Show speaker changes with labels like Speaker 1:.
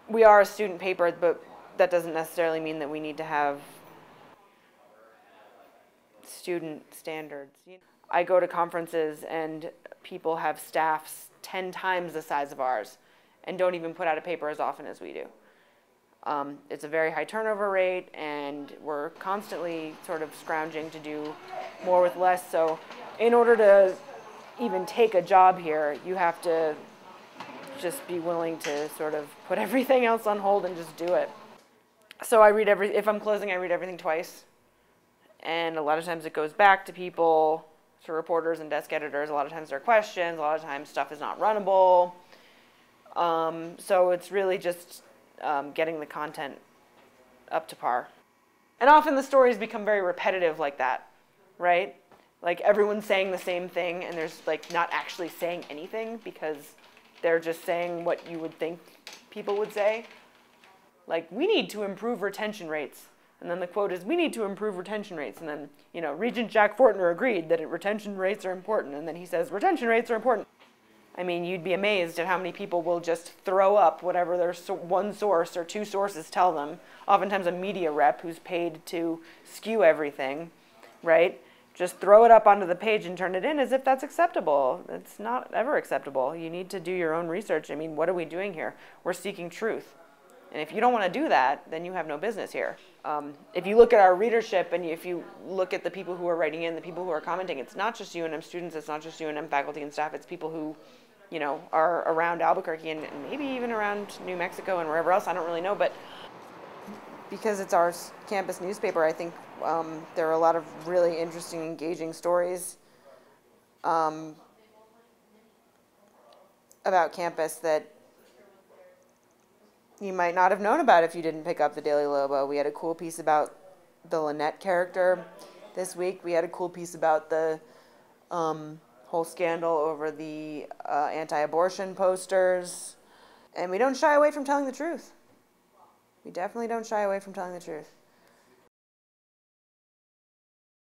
Speaker 1: we are a student paper, but that doesn't necessarily mean that we need to have student standards. I go to conferences and people have staffs 10 times the size of ours and don't even put out a paper as often as we do. It's a very high turnover rate, and we're constantly sort of scrounging to do more with less. So in order to even take a job here, you have to just be willing to sort of put everything else on hold and just do it. So if I'm closing, I read everything twice. And a lot of times it goes back to people, to reporters and desk editors. A lot of times there are questions. A lot of times stuff is not runnable. So it's really just getting the content up to par. And often the stories become very repetitive like that, right? Like everyone's saying the same thing, and there's like not actually saying anything because they're just saying what you would think people would say. Like, we need to improve retention rates. And then the quote is, we need to improve retention rates. And then, Regent Jack Fortner agreed that retention rates are important. And then he says, retention rates are important. I mean, you'd be amazed at how many people will just throw up whatever their one source or two sources tell them. Oftentimes a media rep who's paid to skew everything, right? Just throw it up onto the page and turn it in as if that's acceptable. It's not ever acceptable. You need to do your own research. I mean, what are we doing here? We're seeking truth. And if you don't want to do that, then you have no business here. If you look at our readership and if you look at the people who are writing in, the people who are commenting, it's not just UNM students, it's not just UNM faculty and staff, it's people who, are around Albuquerque and maybe even around New Mexico and wherever else, I don't really know, but because it's our campus newspaper, I think there are a lot of really interesting, engaging stories about campus that you might not have known about if you didn't pick up the Daily Lobo. We had a cool piece about the Lynette character this week. We had a cool piece about the whole scandal over the anti-abortion posters. And we don't shy away from telling the truth. We definitely don't shy away from telling the truth.